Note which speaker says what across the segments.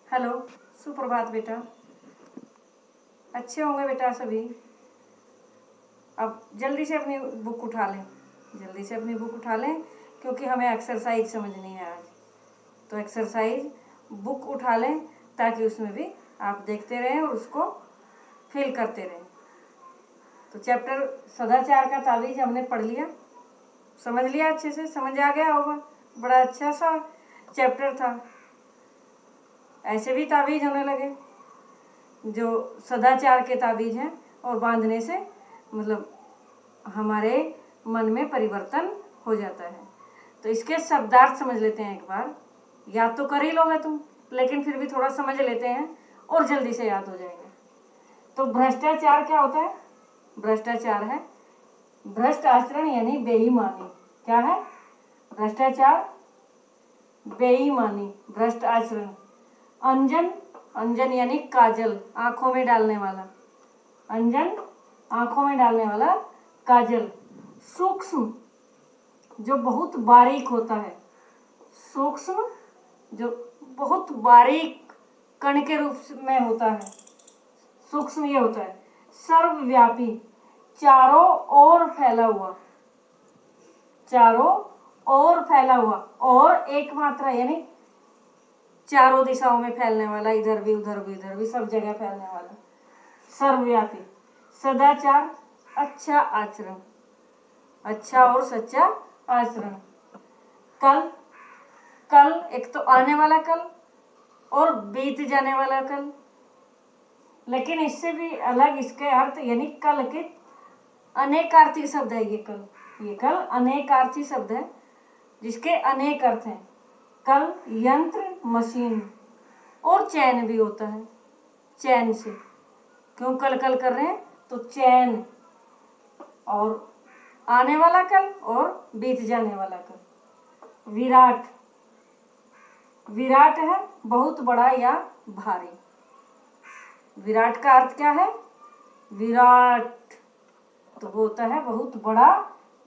Speaker 1: Hello, सुप्रभात बेटा। अच्छे होंगे बेटा सभी। अब जल्दी से अपनी बुक उठा लें, जल्दी से अपनी बुक उठा लें, क्योंकि हमें एक्सरसाइज समझनी है आज। तो एक्सरसाइज बुक उठा लें ताकि उसमें भी आप देखते रहें और उसको फिल करते रहें। तो चैप्टर सदाचार का ताबीज हमने पढ़ लिया, समझ लिया, अच्छे से समझ आ गया होगा। बड़ा अच्छा सा चैप्टर था। ऐसे भी ताबीज होने लगे जो सदाचार के ताबीज हैं, और बांधने से मतलब हमारे मन में परिवर्तन हो जाता है। तो इसके शब्दार्थ समझ लेते हैं एक बार। याद तो कर ही लोगे तुम, लेकिन फिर भी थोड़ा समझ लेते हैं और जल्दी से याद हो जाएगा। तो भ्रष्टाचार क्या होता है? भ्रष्टाचार है भ्रष्ट आचरण यानी बेईमानी। क्या है? भ्रष्टाचार, बेईमानी, भ्रष्ट आचरण। अंजन, अंजन यानी काजल, आंखों में डालने वाला। अंजन, आंखों में डालने वाला काजल। सूक्ष्म, जो बहुत बारीक होता है। सूक्ष्म, जो बहुत बारीक कण के रूप में होता है, सूक्ष्म ये होता है। सर्वव्यापी, चारों ओर फैला हुआ, चारों ओर फैला हुआ। और एक मात्रा यानी चारों दिशाओं में फैलने वाला, इधर भी उधर भी इधर भी सब जगह फैलने वाला, सर्वव्यापी। सदाचार, अच्छा आचरण, अच्छा और सच्चा आचरण। कल, कल एक तो आने वाला कल और बीत जाने वाला कल, लेकिन इससे भी अलग इसके अर्थ, यानी कल के अनेकार्थी शब्द है ये कल। ये कल अनेकार्थी शब्द है जिसके अनेक अर्थ हैं। कल यंत्र, मशीन, और चैन भी होता है। चैन से क्यों कल कल कर रहे हैं? तो चैन, और आने वाला कल और बीत जाने वाला कल। विराट, विराट है बहुत बड़ा या भारी। विराट का अर्थ क्या है? विराट तो वो होता है बहुत बड़ा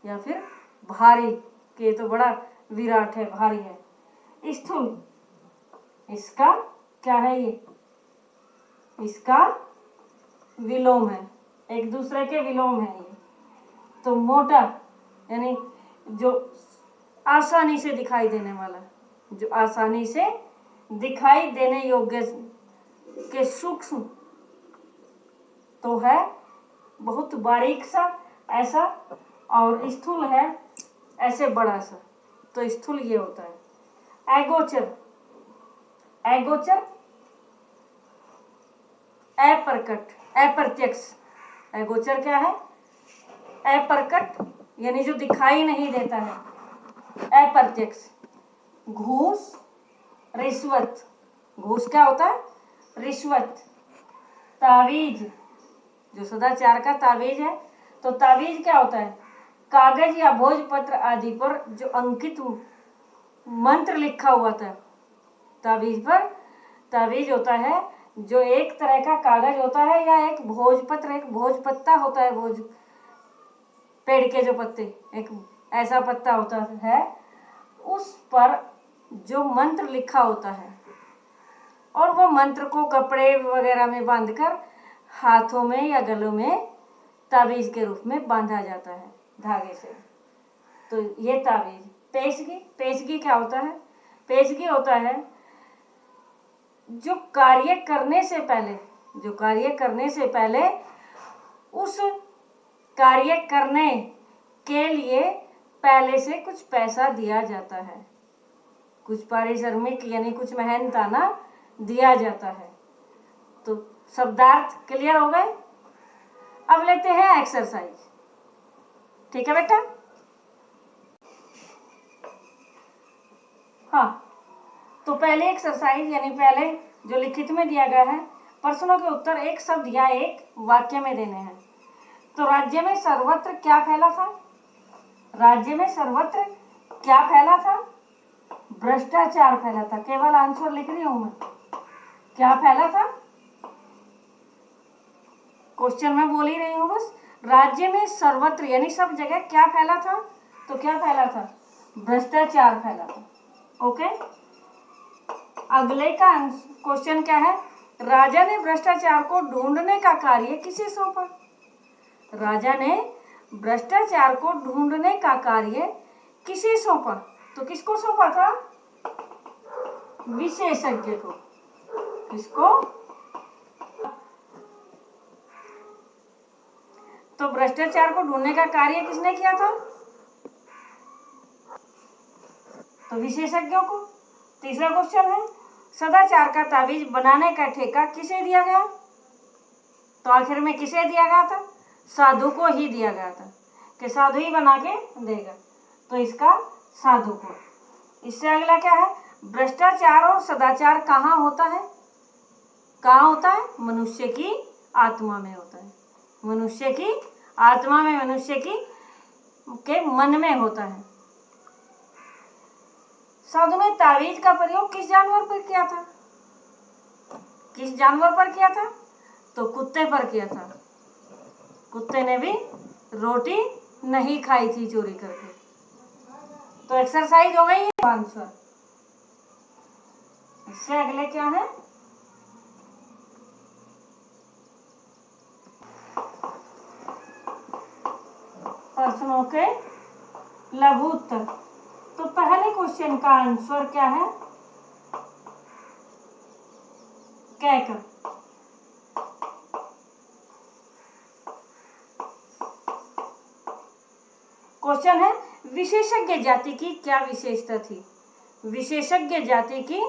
Speaker 1: या फिर भारी, के तो बड़ा विराट है, भारी है। स्थूल, इसका क्या है? ये इसका विलोम है, एक दूसरे के विलोम है ये। तो मोटा यानी जो आसानी से दिखाई देने वाला, जो आसानी से दिखाई देने योग्य के। सूक्ष्म तो है बहुत बारीक सा ऐसा, और स्थूल है ऐसे बड़ा सा, तो स्थूल ये होता है। एगोचर, एगोचर अप्रकट, अप्रत्यक्ष। एगोचर क्या है? अप्रकट यानी जो दिखाई नहीं देता है, अप्रत्यक्ष। घूस, रिश्वत, घूस क्या होता है? रिश्वत। तावीज, जो सदाचार का तावीज है, तो तावीज क्या होता है? कागज या भोजपत्र आदि पर जो अंकित मंत्र लिखा हुआ था, तावीज पर। तावीज होता है जो एक तरह का कागज होता है या एक भोजपत्र, एक भोजपत्ता होता है, भोज पेड़ के जो पत्ते, एक ऐसा पत्ता होता है, उस पर जो मंत्र लिखा होता है, और वो मंत्र को कपड़े वगैरह में बांधकर हाथों में या गलों में ताबीज के रूप में बांधा जाता है धागे से। तो ये ताबीज। पेशगी, पेशगी क्या होता है? पेशगी होता है जो कार्य करने से पहले, जो कार्य करने से पहले उस कार्य करने के लिए पहले से कुछ पैसा दिया जाता है, कुछ पारिश्रमिक यानी कुछ मेहनताना दिया जाता है। तो शब्दार्थ क्लियर हो गए। अब लेते हैं एक्सरसाइज। ठीक है बेटा? हाँ, तो पहले एक्सरसाइज यानी पहले जो लिखित में दिया गया है, प्रश्नों के उत्तर एक शब्द या एक वाक्य में देने हैं। तो राज्य में सर्वत्र क्या फैला था? राज्य में सर्वत्र क्या फैला था? भ्रष्टाचार फैला था। केवल आंसर लिख रही हूं मैं। क्या फैला था? क्वेश्चन में बोल ही रही हूं बस। राज्य में सर्वत्र यानी सब जगह क्या फैला था? तो क्या फैला था? भ्रष्टाचार फैला था। ओके, अगले का क्वेश्चन क्या है? राजा ने भ्रष्टाचार को ढूंढने का कार्य किसे सौंपा? राजा ने भ्रष्टाचार को ढूंढने का कार्य किसे सौंपा? तो किसको सौंपा था? विशेषज्ञ को। किसको? तो भ्रष्टाचार को ढूंढने का कार्य किसने किया था? तो विशेषज्ञों को। तीसरा क्वेश्चन है, सदाचार का ताबीज बनाने का ठेका किसे दिया गया? तो आखिर में किसे दिया गया था? साधु को ही दिया गया था कि साधु ही बना के देगा, तो इसका साधु को। इससे अगला क्या है? भ्रष्टाचार और सदाचार कहाँ होता है? कहाँ होता है? मनुष्य की आत्मा में होता है। मनुष्य की आत्मा में, मनुष्य की के मन में होता है। साधु ने तावीज का प्रयोग किस जानवर पर किया था? किस जानवर पर किया था? तो कुत्ते पर किया था। कुत्ते ने भी रोटी नहीं खाई थी चोरी करके। तो एक्सरसाइज हो गई है आंसर। इससे अगले क्या है? प्रश्नों के लघु उत्तर। तो पहले क्वेश्चन का आंसर क्या है? कहकर। क्वेश्चन है, विशेषज्ञ जाति की क्या विशेषता थी? विशेषज्ञ जाति की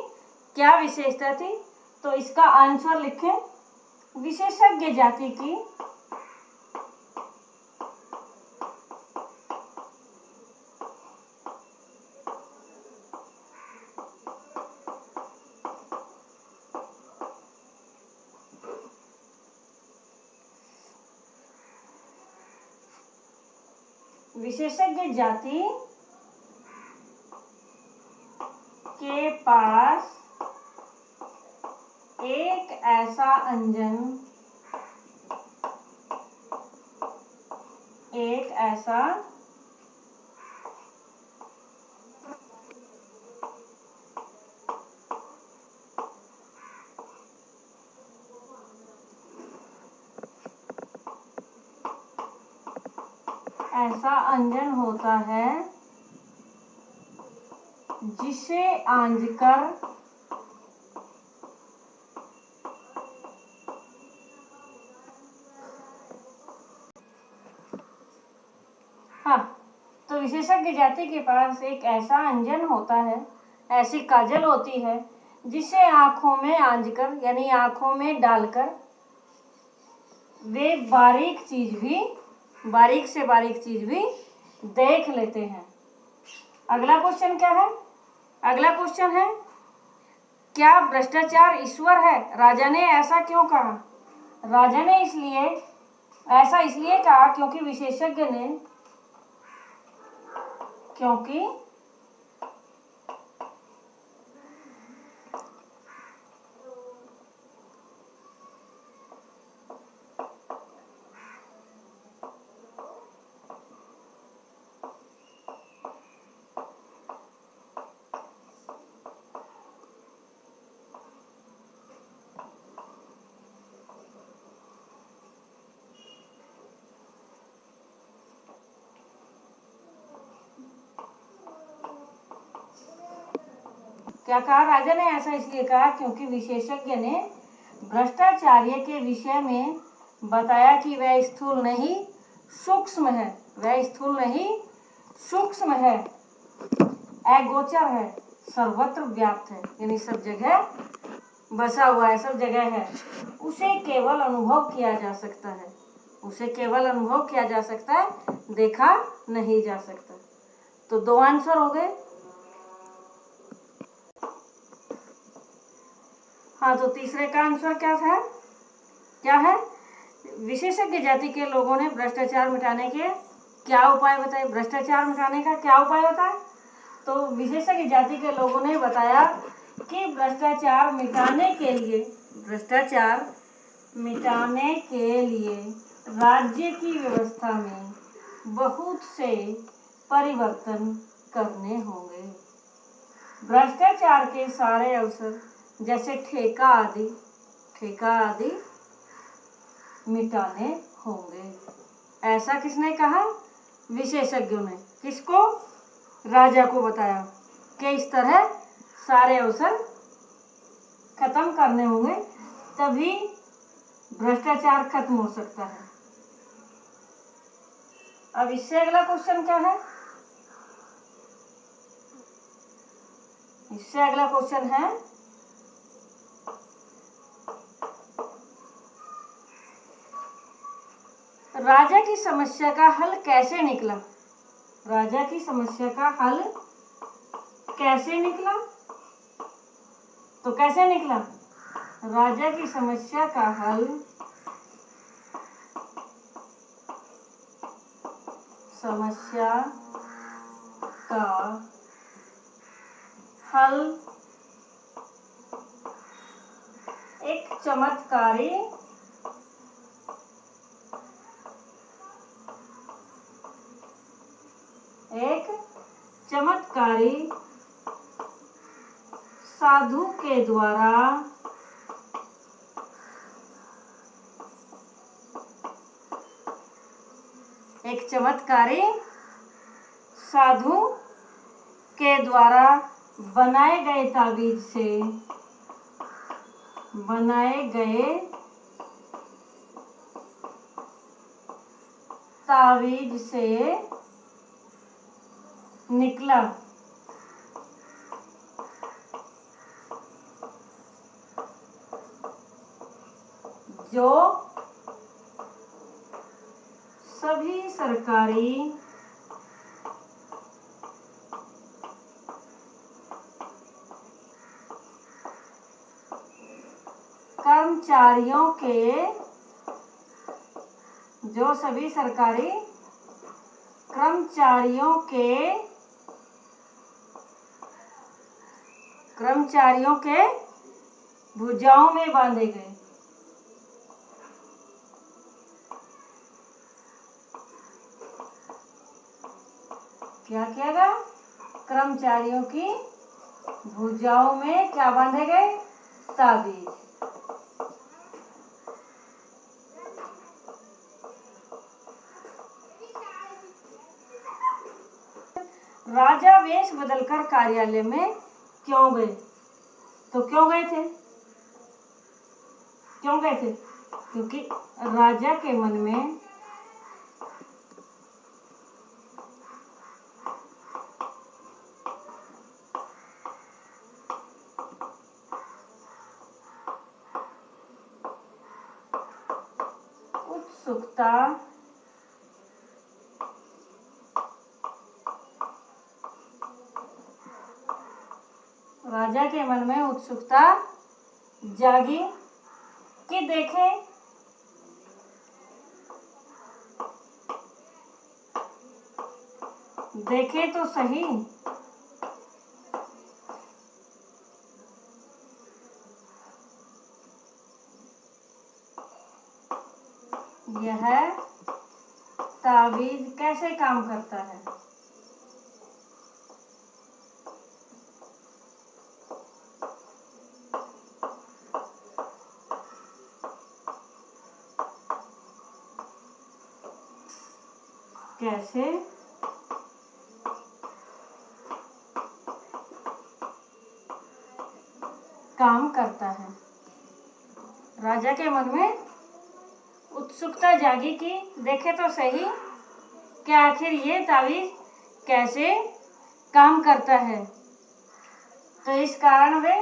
Speaker 1: क्या विशेषता थी? तो इसका आंसर लिखें, विशेषज्ञ जाति की विशेषज्ञ जाति के पास एक ऐसा अंजन, एक ऐसा अंजन होता है जिसे आंचकर हाँ, तो विशेषज्ञ जाति के पास एक ऐसा अंजन होता है, ऐसी काजल होती है जिसे आंखों में आंचकर यानी आंखों में डालकर वे बारीक से बारीक चीज भी देख लेते हैं। अगला क्वेश्चन क्या है? अगला क्वेश्चन है, क्या भ्रष्टाचार ईश्वर है? राजा ने ऐसा क्यों कहा? राजा ने ऐसा इसलिए कहा क्योंकि विशेषज्ञ ने क्या कहा? राजा ने ऐसा इसलिए कहा क्योंकि विशेषज्ञ ने भ्रष्टाचार्य के विषय में बताया कि वह स्थूल नहीं सूक्ष्म है, वह स्थूल नहीं सूक्ष्म है, अगोचर है, सर्वत्र व्याप्त है, यानी सब जगह बसा हुआ है, सब जगह है। उसे केवल अनुभव किया जा सकता है, उसे केवल अनुभव किया जा सकता है, देखा नहीं जा सकता। तो दो आंसर हो गए। हाँ, तो तीसरे का आंसर क्या था? क्या है? विशेषज्ञ जाति के लोगों ने भ्रष्टाचार मिटाने के क्या उपाय बताए? भ्रष्टाचार मिटाने का क्या उपाय बताया? तो विशेषज्ञ जाति के लोगों ने बताया कि भ्रष्टाचार मिटाने के लिए राज्य की व्यवस्था में बहुत से परिवर्तन करने होंगे। भ्रष्टाचार के सारे अवसर जैसे ठेका आदि मिटाने होंगे। ऐसा किसने कहा? विशेषज्ञों ने। किसको? राजा को बताया कि इस तरह सारे अवसर खत्म करने होंगे, तभी भ्रष्टाचार खत्म हो सकता है। अब इससे अगला क्वेश्चन क्या है? इससे अगला क्वेश्चन है, राजा की समस्या का हल कैसे निकला? राजा की समस्या का हल कैसे निकला? तो कैसे निकला? राजा की समस्या का हल एक चमत्कारी साधु के द्वारा बनाए गए तावीज से निकला। जो सभी सरकारी कर्मचारियों के भुजाओं में बांधे गए। क्या किया गया? कर्मचारियों की भुजाओं में क्या बांधे गए? ताबीज। राजा वेश बदलकर कार्यालय में क्यों गए? तो क्यों गए थे? क्योंकि राजा के मन में उत्सुकता जागी कि देखे तो सही यह तावीज कैसे काम करता है। कैसे काम करता है। राजा के मन में उत्सुकता जागी कि देखे तो सही कि आखिर ये तावीज कैसे काम करता है। तो इस कारण वे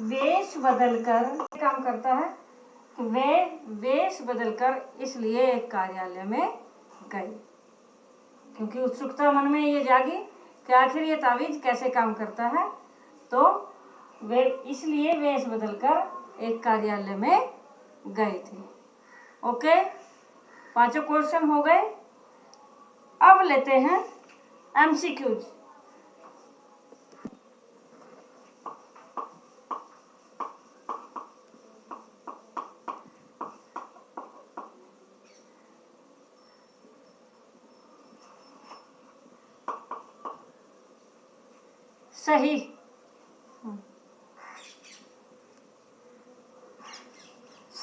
Speaker 1: वेश बदलकर काम करता है कि वे वेश बदलकर इसलिए एक कार्यालय में गए, क्योंकि उत्सुकता मन में ये जागी कि आखिर ये तावीज कैसे काम करता है। तो वे इसलिए वेश बदलकर एक कार्यालय में गए थे। ओके, 5 क्वेश्चन हो गए। अब लेते हैं एमसीक्यूज। सही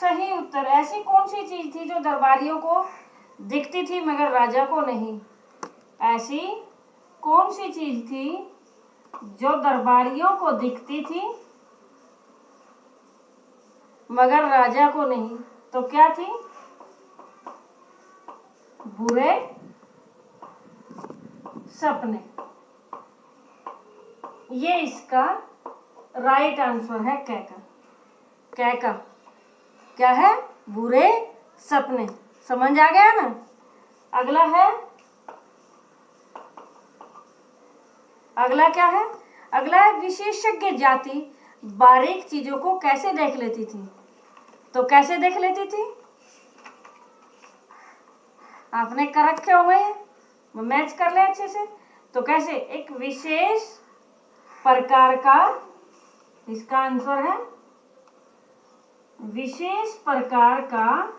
Speaker 1: सही उत्तर। ऐसी कौन सी चीज थी जो दरबारियों को दिखती थी मगर राजा को नहीं? ऐसी कौन सी चीज थी जो दरबारियों को दिखती थी मगर राजा को नहीं? तो क्या थी? बुरे सपने। ये इसका राइट आंसर है कै का। कै का क्या है? बुरे सपने। समझ आ गया ना? अगला क्या है? अगला है विशेषज्ञ जाति बारीक चीजों को कैसे देख लेती थी? तो कैसे देख लेती थी? आपने कर रखे हुए हैं, मैच कर ले अच्छे से। तो कैसे? एक विशेष प्रकार का, इसका आंसर है विशेष प्रकार का,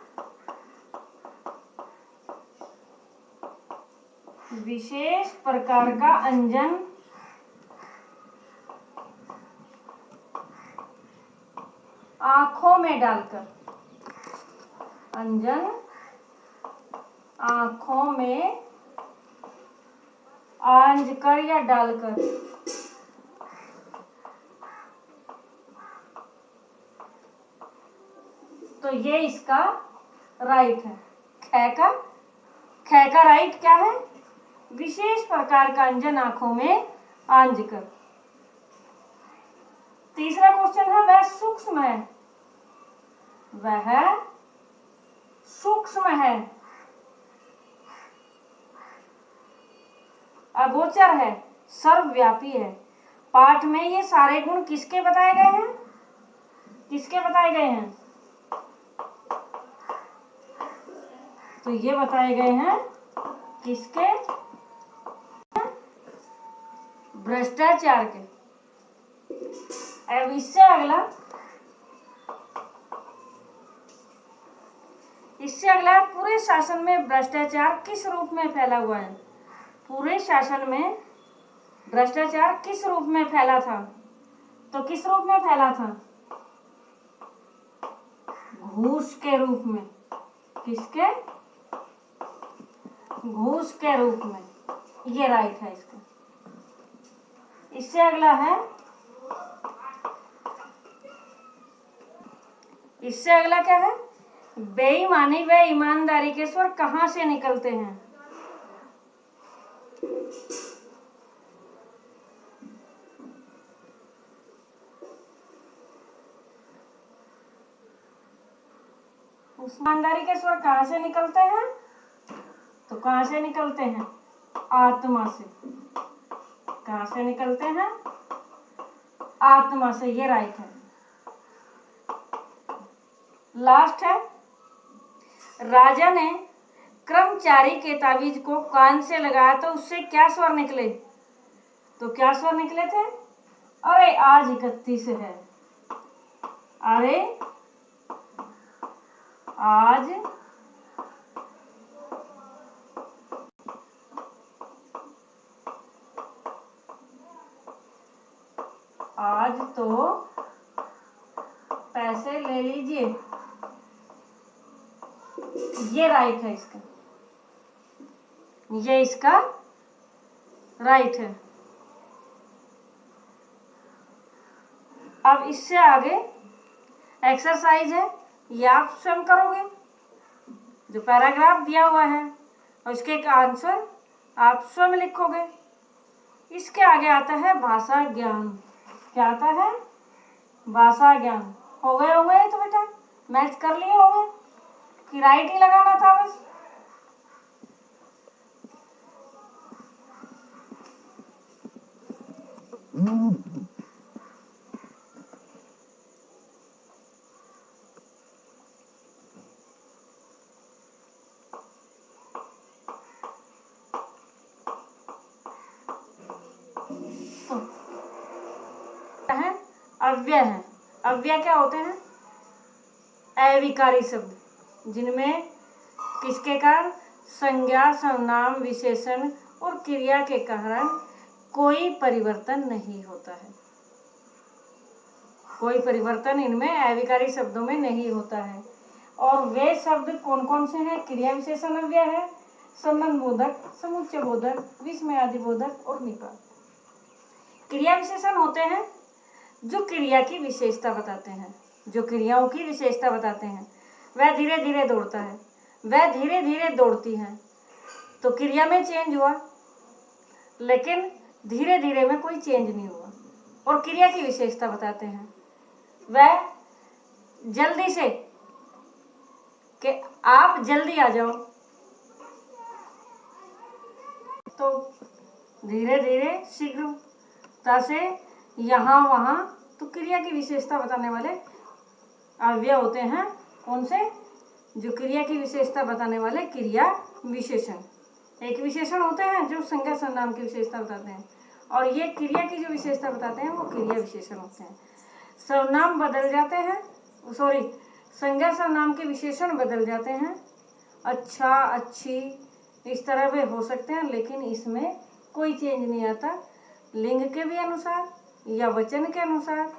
Speaker 1: विशेष प्रकार का अंजन आंखों में डालकर, अंजन आंखों में आंज कर या डालकर। तो ये इसका राइट है। कै का राइट क्या है? विशेष प्रकार का अंजन आंखों में आंज कर। तीसरा क्वेश्चन है वह सूक्ष्म है, वह सूक्ष्म है, अगोचर है, सर्वव्यापी है। पाठ में ये सारे गुण किसके बताए गए हैं? किसके बताए गए हैं? तो ये बताए गए हैं किसके? भ्रष्टाचार के। अब इससे अगला पूरे शासन में भ्रष्टाचार किस रूप में फैला हुआ है? पूरे शासन में भ्रष्टाचार किस रूप में फैला था? तो किस रूप में फैला था? घूस के रूप में। किसके? घूस के रूप में। ये राइट है इसका। इससे अगला क्या है? बेईमानी व ईमानदारी के स्वर कहां से निकलते हैं? ईमानदारी के स्वर कहां से निकलते हैं? तो कहां से निकलते हैं? आत्मा से। कहां से निकलते हैं? आत्मा से। ये राइट है। लास्ट है, राजा ने कर्मचारी के ताबीज को कान से लगाया तो उससे क्या स्वर निकले? तो क्या स्वर निकले थे? अरे आज 31 है, अरे आज तो पैसे ले लीजिए। ये राइट है इसका। ये इसका राइट है। अब इससे आगे एक्सरसाइज है, ये आप स्वयं करोगे। जो पैराग्राफ दिया हुआ है उसके आंसर आप स्वयं लिखोगे। इसके आगे आता है भाषा ज्ञान। क्या आता है? भाषा ज्ञान। हो गए तो बेटा मैच कर लिए होंगे कि राइट ही लगाना था बस। अव्यय है। अव्यय क्या होते हैं? अविकारी शब्द जिनमें किसके कारण? संज्ञा, सर्वनाम, विशेषण और क्रिया के कारण कोई परिवर्तन नहीं होता है। कोई परिवर्तन इनमें अविकारी शब्दों में नहीं होता है। और वे शब्द कौन कौन से हैं? क्रिया विशेषण अव्यय है, संबंध बोधक, समुच्चय बोधक, विस्मयादि बोधक और निपात। क्रिया विशेषण होते हैं जो क्रिया की विशेषता बताते हैं, जो क्रियाओं की विशेषता बताते हैं। वह धीरे धीरे दौड़ता है, वह धीरे धीरे दौड़ती है, तो क्रिया में चेंज हुआ, लेकिन धीरे धीरे में कोई चेंज नहीं हुआ। और क्रिया की विशेषता बताते हैं, वह जल्दी से, कि आप जल्दी आ जाओ, तो धीरे धीरे शीघ्रता से यहाँ वहाँ, तो क्रिया की विशेषता बताने वाले अव्यय होते हैं। कौन से? जो क्रिया की विशेषता बताने वाले क्रिया विशेषण। एक विशेषण होते हैं जो संज्ञा सर्वनाम की विशेषता बताते हैं, और ये क्रिया की जो विशेषता बताते हैं वो क्रिया विशेषण होते हैं। सर्वनाम बदल जाते हैं, सॉरी, संज्ञा सर्वनाम के विशेषण बदल जाते हैं, अच्छा, अच्छी, इस तरह वे हो सकते हैं, लेकिन इसमें कोई चेंज नहीं आता। लिंग के भी अनुसार या वचन के अनुसार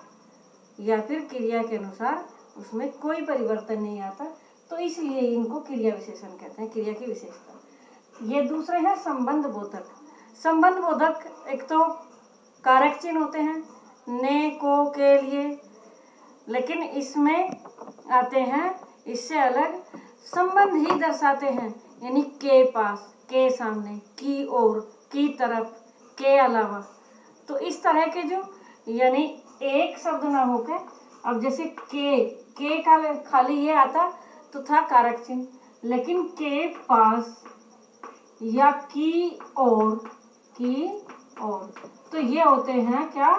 Speaker 1: या फिर क्रिया के अनुसार उसमें कोई परिवर्तन नहीं आता, तो इसलिए इनको क्रिया विशेषण कहते हैं, क्रिया की विशेषता। ये दूसरे हैं संबंध बोधक। संबंध बोधक एक तो कारक चिन्ह होते हैं ने, को, के लिए, लेकिन इसमें आते हैं इससे अलग, संबंध ही दर्शाते हैं, यानी के पास, के सामने, की ओर, की तरफ, के अलावा। तो इस तरह के जो, यानी एक शब्द ना होकर, अब जैसे के का खाली ये आता तो था कारक चिन्ह, लेकिन के पास या की ओर, तो ये होते हैं क्या?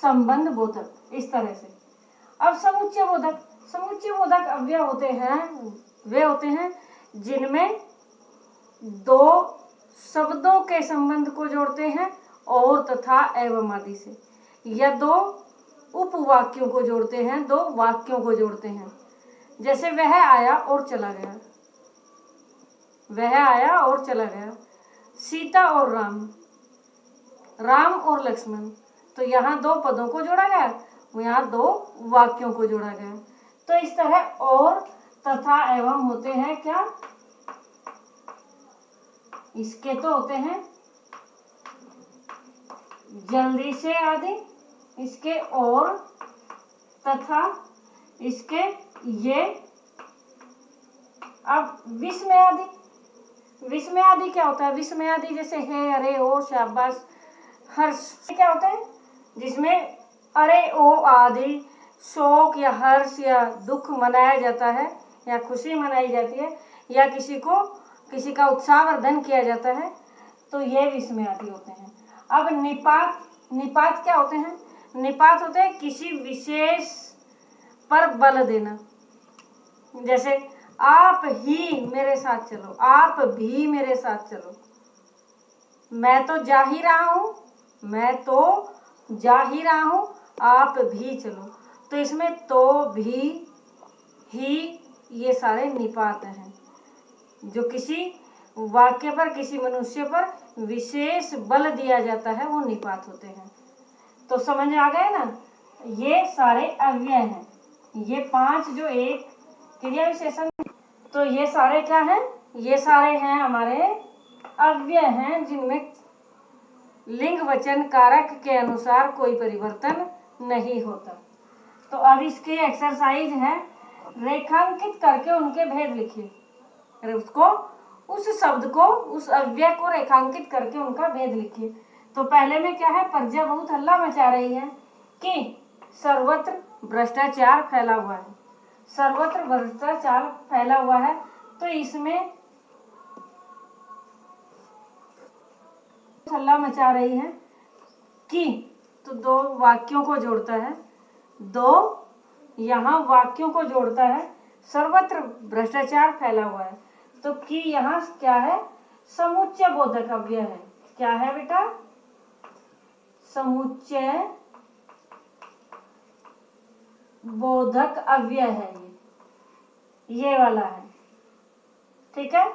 Speaker 1: संबंध बोधक, इस तरह से। अब समुच्चय बोधक। समुच्चय बोधक अव्यय होते हैं, वे होते हैं जिनमें दो शब्दों के संबंध को जोड़ते हैं और तथा एवं आदि से, या दो उपवाक्यों को जोड़ते हैं, दो वाक्यों को जोड़ते हैं। जैसे वह आया और चला गया, वह आया और चला गया, सीता और राम, राम और लक्ष्मण, तो यहाँ दो पदों को जोड़ा गया, यहाँ दो वाक्यों को जोड़ा गया। तो इस तरह और तथा एवं होते हैं क्या? इसके तो होते हैं जल्दी से आदि, इसके और तथा, इसके ये। अब विस्मय आदि। विस्मय आदि क्या होता है? विस्मय आदि जैसे है, अरे, ओ, शाबाश, हर्ष, क्या होता है? जिसमें अरे, ओ आदि शोक या हर्ष या दुख मनाया जाता है, या खुशी मनाई जाती है, या किसी का उत्साहवर्धन किया जाता है, तो ये विस्मय आदि होते हैं। अब निपात क्या होते हैं? निपात होते हैं किसी विशेष पर बल देना, जैसे आप ही मेरे साथ चलो, आप भी मेरे साथ चलो, मैं तो जा ही रहा हूँ, मैं तो जा ही रहा हूँ, आप भी चलो। तो इसमें तो, भी, ही, ये सारे निपात हैं, जो किसी वाक्य पर, किसी मनुष्य पर विशेष बल दिया जाता है, वो निपात होते हैं। तो समझ आ गए ना? ये सारे अव्यय हैं, ये 5 जो एक क्रिया विशेषण, तो ये सारे क्या हैं? ये सारे हैं हमारे अव्यय हैं, जिनमें लिंग वचन कारक के अनुसार कोई परिवर्तन नहीं होता। तो अब इसके एक्सरसाइज है, रेखांकित करके उनके भेद लिखिए। अरे उसको, उस शब्द को, उस अव्यय को रेखांकित करके उनका भेद लिखिए। तो पहले में क्या है? प्रजा बहुत हल्ला मचा रही है कि सर्वत्र भ्रष्टाचार फैला हुआ है, सर्वत्र भ्रष्टाचार फैला हुआ है। तो इसमें हल्ला मचा रही है कि, तो दो वाक्यों को जोड़ता है, दो यहाँ वाक्यों को जोड़ता है, सर्वत्र भ्रष्टाचार फैला हुआ है, तो कि यहाँ क्या है? समुच्चय बोधक अव्यय है। क्या है बेटा? समुच्चय बोधक अव्यय है, ये वाला है, ठीक है।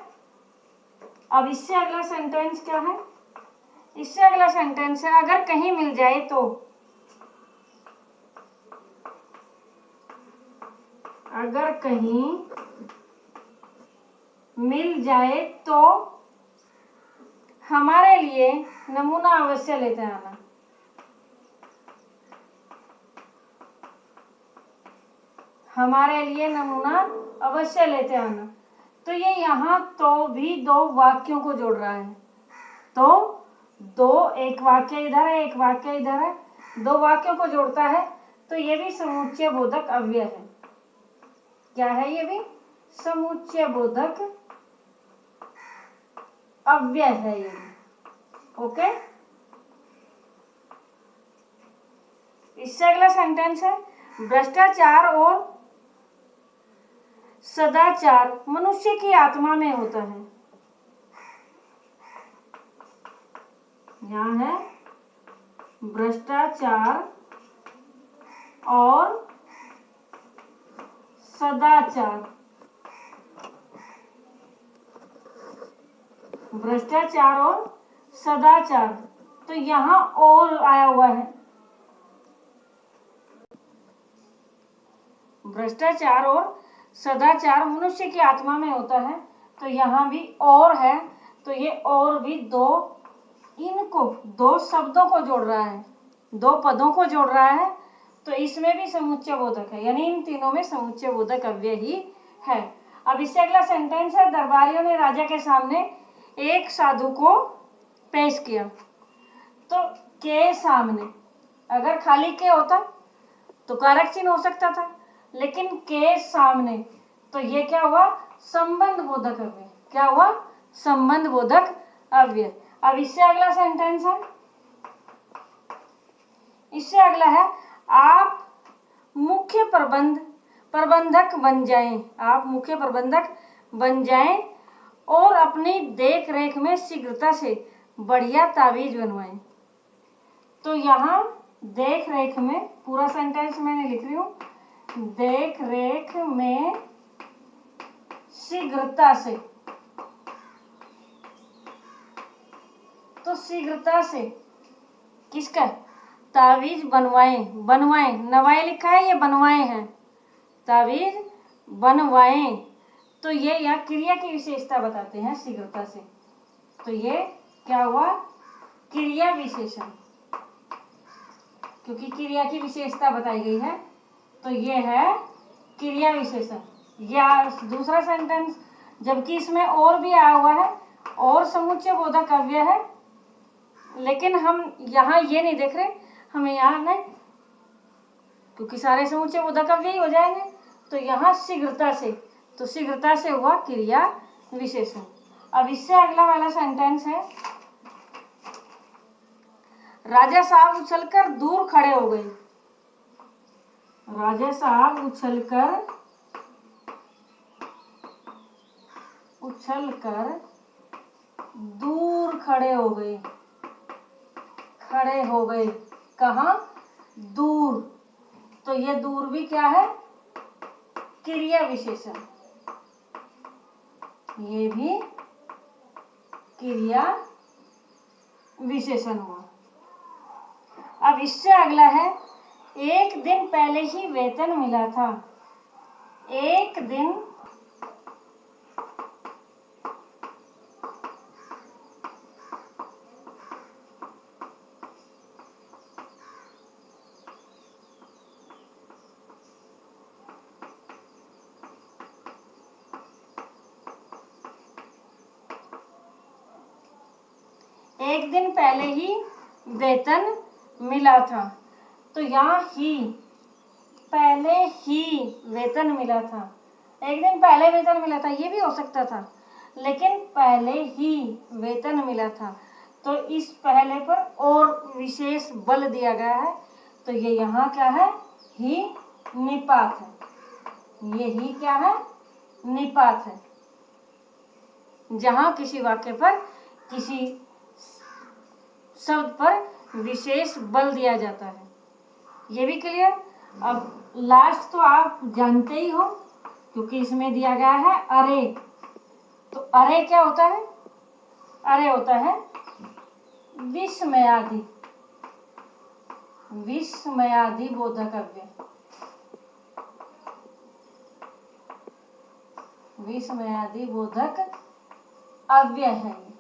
Speaker 1: अब इससे अगला सेंटेंस क्या है? इससे अगला सेंटेंस है, अगर कहीं मिल जाए तो, अगर कहीं मिल जाए तो हमारे लिए नमूना अवश्य लेते आना। हमारे लिए नमूना अवश्य लेते आना। तो ये यहाँ तो भी दो वाक्यों को जोड़ रहा है। तो दो, एक वाक्य इधर है, एक वाक्य इधर है, दो वाक्यों को जोड़ता है। तो ये भी समुच्चय बोधक अव्यय है। क्या है? ये भी समुच्चय बोधक अव्यय है ये भी। ओके, इससे अगला सेंटेंस है, भ्रष्टाचार और सदाचार मनुष्य की आत्मा में होता है। यहाँ है भ्रष्टाचार और सदाचार। भ्रष्टाचार और सदाचार, तो यहाँ और आया हुआ है। भ्रष्टाचार और सदाचार मनुष्य की आत्मा में होता है। तो यहाँ भी और है। तो ये और भी दो, इनको दो शब्दों को जोड़ रहा है, दो पदों को जोड़ रहा है। तो इसमें भी समुच्चय बोधक है, यानी इन तीनों में समुच्चय बोधक अव्यय ही है। अब इससे अगला सेंटेंस है, दरबारियों ने राजा के सामने एक साधु को पेश किया। तो के सामने, अगर खाली के होता तो कारक चिन्ह हो सकता था, लेकिन के सामने, तो ये क्या हुआ? संबंध बोधक अव्यय। क्या हुआ? संबंध बोधक अव्यय। अब इससे अगला सेंटेंस है, इससे अगला है, आप मुख्य प्रबंधक बन जाएं। आप मुख्य प्रबंधक बन जाएं और अपनी देख रेख में शीघ्रता से बढ़िया तावीज बनवाएं। तो यहाँ देख रेख में, पूरा सेंटेंस मैंने लिख रही हूँ, देख रेख में शीघ्रता से। तो शीघ्रता से किसका? तावीज बनवाएं। बनवाएं, नवाएं लिखा है, ये बनवाएं है। तावीज बनवाएं, तो ये यहाँ क्रिया की विशेषता बताते हैं शीघ्रता से। तो ये क्या हुआ? क्रिया विशेषण, क्योंकि क्रिया की विशेषता बताई गई है। तो ये है क्रिया विशेषण। या दूसरा सेंटेंस, जबकि इसमें और भी आया हुआ है, और समुच्चय बोधक अव्यय है, लेकिन हम यहाँ ये नहीं देख रहे, हमें यहाँ नहीं, क्योंकि सारे समुच्चय बोधक अव्यय हो जाएंगे। तो यहाँ शीघ्रता से, तो शीघ्रता से हुआ क्रिया विशेषण। अब इससे अगला वाला सेंटेंस है, राजा साहब उछलकर दूर खड़े हो गए। राजा साहब उछलकर दूर खड़े हो गए। खड़े हो गए कहाँ? दूर। तो ये दूर भी क्या है? क्रिया विशेषण। ये भी क्रिया विशेषण हुआ। अब इससे अगला है, एक दिन पहले ही वेतन मिला था। एक दिन पहले ही वेतन मिला था। तो यहाँ ही, पहले ही वेतन मिला था। एक दिन पहले वेतन मिला था, ये भी हो सकता था, लेकिन पहले ही वेतन मिला था। तो इस पहले पर और विशेष बल दिया गया है। तो ये यहाँ क्या है? ही निपात है। ये ही क्या है? निपात है। जहाँ किसी वाक्य पर, किसी शब्द पर विशेष बल दिया जाता है। ये भी क्लियर? अब लास्ट तो आप जानते ही हो, क्योंकि इसमें दिया गया है अरे। तो अरे क्या होता है? अरे होता है विस्मयादि, विस्मयादि बोधक अव्यय। विस्मयादि बोधक अव्यय है ये।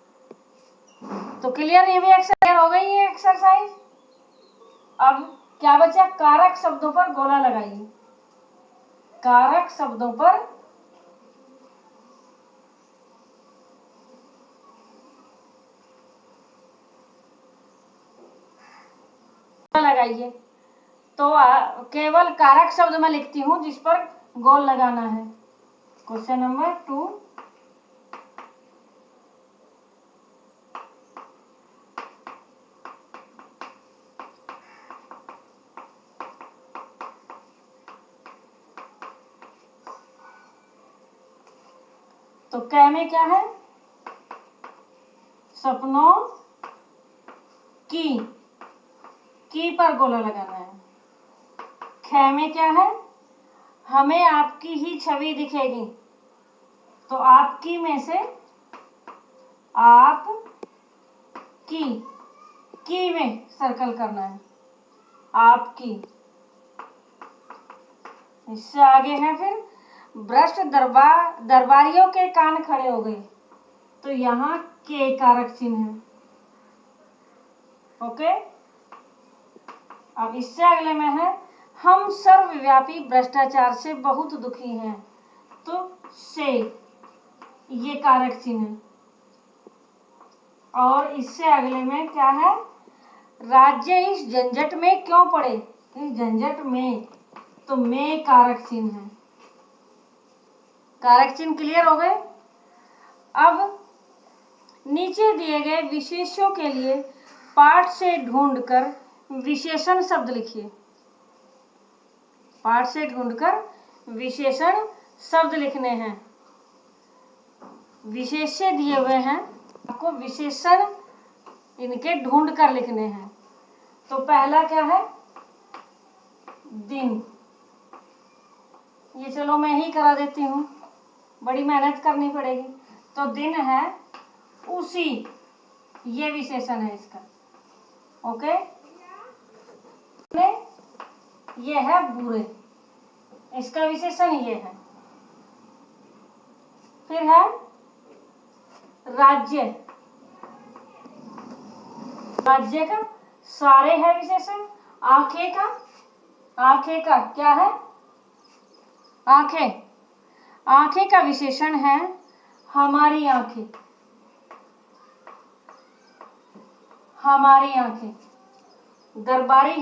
Speaker 1: तो क्लियर, ये भी एक्सरसाइज हो गई है एक्सरसाइज। अब क्या बचा, कारक शब्दों पर गोला लगाइए। कारक शब्दों पर लगाइए। तो केवल कारक शब्द मैं लिखती हूं जिस पर गोल लगाना है। क्वेश्चन नंबर 2, तो क में क्या है, सपनों की पर गोला लगाना है। ख में क्या है, हमें आपकी ही छवि दिखेगी, तो आपकी में से आप की में सर्कल करना है, आपकी। इससे आगे है फिर, भ्रष्ट दरबारियों के कान खड़े हो गए, तो यहाँ के कारक चिन्ह है। ओके, अब इससे अगले में है, हम सर्वव्यापी भ्रष्टाचार से बहुत दुखी हैं, तो से ये कारक चिन्ह है। और इससे अगले में क्या है, राज्य इस झंझट में क्यों पड़े, इस झंझट में, तो में कारक चिन्ह है। कारक चिन्ह क्लियर हो गए। अब नीचे दिए गए विशेषों के लिए पाठ से ढूंढकर विशेषण शब्द लिखिए। पाठ से ढूंढकर विशेषण शब्द लिखने हैं। विशेष्य दिए हुए हैं, आपको विशेषण इनके ढूंढ कर लिखने हैं। तो पहला क्या है, दिन। ये चलो मैं ही करा देती हूँ, बड़ी मेहनत करनी पड़ेगी। तो दिन है उसी, ये विशेषण है इसका। ओके, ये है बुरे, इसका विशेषण ये है। फिर है राज्य, राज्य का सारे है विशेषण। आंखें का क्या है, आंखें का विशेषण है हमारी आंखें, दरबारी है